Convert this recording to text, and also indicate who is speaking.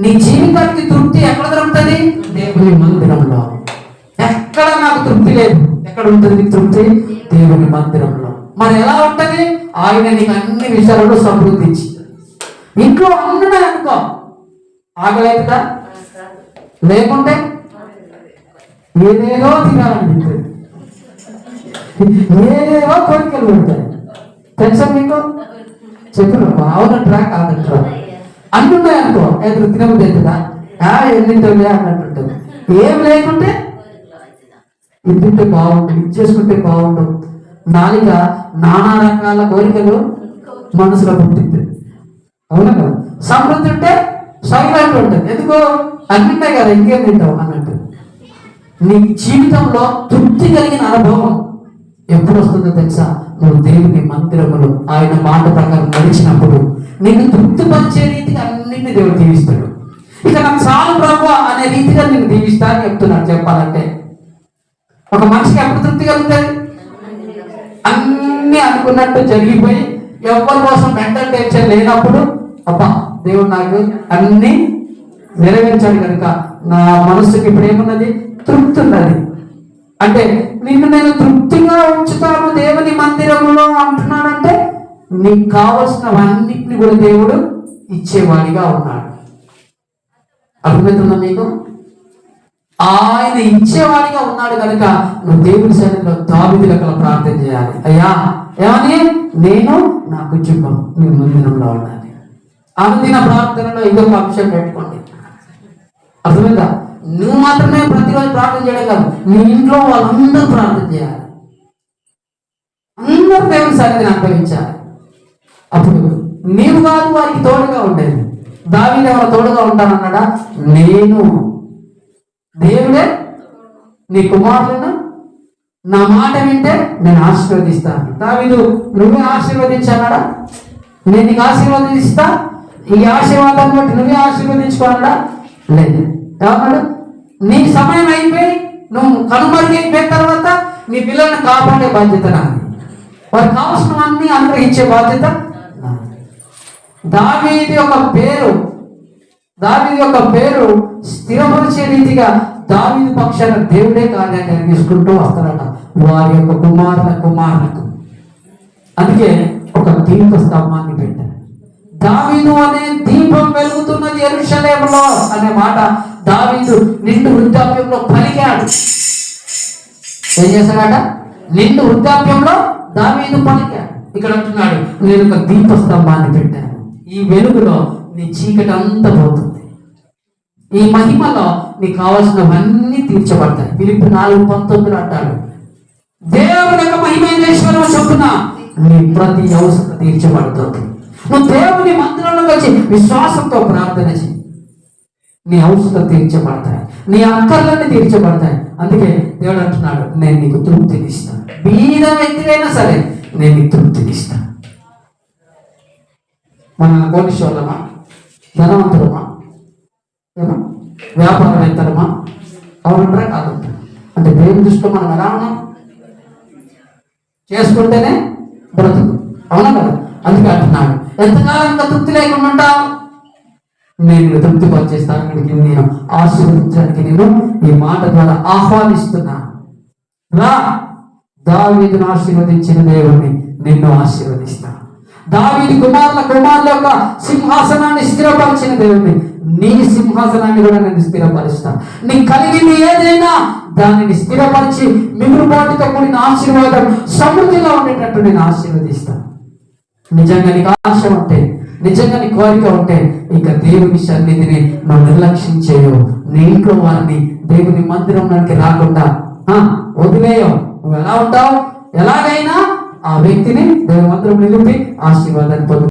Speaker 1: నీ జీవితానికి తృప్తి ఎక్కడ దొరుకుతుంది? దేవుని మందిరంలో. ఎక్కడ నాకు తృప్తి లేదు. ఎక్కడ ఉంటుంది తృప్తి? దేవుని మందిరంలో. మరి ఎలా ఉంటుంది? ఆయన నీకు అన్ని విషయాలలో సమృద్ధి ఇచ్చి. ఇంట్లో అన్నీ అనుకో, ఆగలేదా? లేకుంటే ఏదేదో తినాలనిపిస్తుంది, ఏదేదో కోరికలు ఉంటాయి. తెలుసా మీకు? చెప్పిన బాగున్నట్రా కాదంటారా అంటున్నాయి అనుకో, ఎదురు తినబుద్ధి అవుతుందా? ఎన్నింటే అన్నట్టుంటుంది. ఏం లేకుంటే ఇది తింటే బాగుంటుంది, ఇది చేసుకుంటే బాగుండు. నాలుక నానా రకాల కోరికలు మనసులో పుట్టింది. అవునా కదా? సమృద్ధి ఉంటే సైలెంట్ ఉంటుంది. ఎందుకో అన్నింటే కదా, ఇంకేం తింటావు అన్నట్టు. నీ జీవితంలో తృప్తి కలిగిన అనుభవం ఎప్పుడు వస్తుందో తెలుసా? నువ్వు దేవుని మందిరములు ఆయన మాట ప్రకారం నడిచినప్పుడు నీకు తృప్తి పరిచే రీతిగా అన్నింటినీ దేవుడు దీవిస్తాడు. ఇక నాకు చాలు ప్రభు అనే రీతిగా నేను దీవిస్తా అని చెప్తున్నాను. చెప్పాలంటే ఒక మనిషికి ఎప్పుడు తృప్తి కలుగుతుంది? అన్ని అనుకున్నట్టు జరిగిపోయి ఎవరి కోసం మెంటల్ టెన్షన్ లేనప్పుడు, అబ్బా దేవుడు నాకు అన్ని నెరవేర్చాడు కనుక నా మనసుకి ఇప్పుడు ఏమున్నది? తృప్తి ఉన్నది. అంటే నిన్ను నేను తృప్తిగా ఉంచుతాను దేవుని మందిరంలో అంటున్నాడంటే నీకు కావలసినవన్నిటిని కూడా దేవుడు ఇచ్చేవాడిగా ఉన్నాడు. అర్థమవుతుందా మీకు? ఆయన ఇచ్చేవాడిగా ఉన్నాడు కనుక నువ్వు దేవుని సన్నిధిలో దావీదు లెక్కల ప్రార్థన చేయాలి. అయ్యా ఏమని? నేను నా కుటుంబం నీ మందిరంలో ఉండాలి. అనుదిన ప్రార్థనలో ఇంకొక అంశం పెట్టుకోండి. అర్థమైందా? నువ్వు మాత్రమే ప్రతిరోజు ప్రార్థన చేయడం కాదు, నీ ఇంట్లో వాళ్ళందరూ ప్రార్థన చేయాలి. అందరూ దేవుని సన్నిధిని అనుభవించాలి. అప్పుడు నీవు కాదు వారికి తోడుగా ఉండేది. దావీదు ఎవరు తోడుగా ఉంటానన్నాడా? నేను దేవుడే నీ కుమారులను నా మాట వింటే నేను ఆశీర్వదిస్తాను. దావీదు నువ్వే ఆశీర్వదించన్నాడా? నేను నీకు ఆశీర్వాదం ఇస్తా, ఈ ఆశీర్వాదాన్ని బట్టి నువ్వే ఆశీర్వదించుకోవాలడా? లేదు. ఏమన్నాడు? నీ సమయం అయిపోయి నువ్వు కనుమరుగైపోయిన తర్వాత నీ పిల్లల్ని కాపాడే బాధ్యత నాది. వారికి కావాల్సినవన్నీ అనుగ్రహించే బాధ్యత నాది. దావీదు యొక్క పేరు స్థిరపరిచే రీతిగా దావీదు పక్షాన దేవుడే కార్యాన్ని నిర్వహించుకుంటూ వస్తాడట వారి యొక్క కుమారులకు. అందుకే ఒక దీప స్తంభాన్ని పెట్టారు. దావీదు అనే దీపం వెలుగుతున్నది యెరూషలేములో అనే మాట దావీదు నిండు వృద్ధాప్యంలో పలికాడు. ఏం చేశాడట? నిండు వృద్ధాప్యంలో దావీదు పలికాడు. ఇక్కడ అంటున్నాడు, నేను ఒక దీప స్తంభాన్ని పెట్టాను, ఈ వెలుగులో నీ చీకటి అంతా పోతుంది, ఈ మహిమలో నీకు కావాల్సినవన్నీ తీర్చబడతాయి. ఫిలిప్పీ 4:19 అంటాడు, దేవుని యొక్క మహిమేశ్వరం చొప్పున నీ ప్రతి అవసరం తీర్చబడుతుంది. నువ్వు దేవుని మందిరంలోకి వచ్చి విశ్వాసంతో ప్రార్థన చేయి, నీ అవసరం తీర్చబడతాయి, నీ అక్కర్లన్నీ తీర్చబడతాయి. అందుకే దేవుడు అంటున్నాడు, నేను నీకు తృప్తినిస్తాను. బీద వ్యక్తివైనా సరే నేను నీకు తృప్తినిస్తాను. మన కోటీశ్వరులమా, ధనవంతులమా, ఏమో వ్యాపారవేత్తలమా, అవునంటారా కాదంటారా? అంటే దేవుని దృష్టిలో మనం ఎలా ఉన్నాం? చేసుకుంటేనే బ్రతుకు, అవునా కదా? అందుకే అంటున్నాడు, ఎంతకాలం ఇంకా తృప్తి లేకుండా ఉంటావు? నేను తృప్తి పరిచేస్తాను, నేను ఆశీర్వదించడానికి నేను ఈ మాట ద్వారా ఆహ్వానిస్తున్నాను. రా, దావీదును ఆశీర్వదించిన దేవుణ్ణి నిన్ను ఆశీర్వదిస్తాను. దావీదు కుమారుల యొక్క సింహాసనాన్ని స్థిరపరిచిన దేవుణ్ణి నీ సింహాసనాన్ని కూడా నేను స్థిరపరుస్తాను. నీకు కలిగింది ఏదైనా దానిని స్థిరపరిచి మిగులుబాటుతో కూడిన ఆశీర్వాదం సమృద్ధిగా ఉండేటట్టు నేను ఆశీర్వదిస్తాను. నిజంగా నీకు ఆశ ఉంటే, నిజంగా నీ కోరిక ఉంటే ఇక దేవుని సన్నిధిని నువ్వు నిర్లక్ష్యం చేయవు. నీ ఇంట్లో వారిని దేవుని మందిరంలోకి రాకుండా వదిలేయవు. నువ్వు ఎలా ఉంటావు? ఎలాగైనా ఆ వ్యక్తిని దేవుని మందిరం నిలిపి ఆశీర్వాదాన్ని పొందు.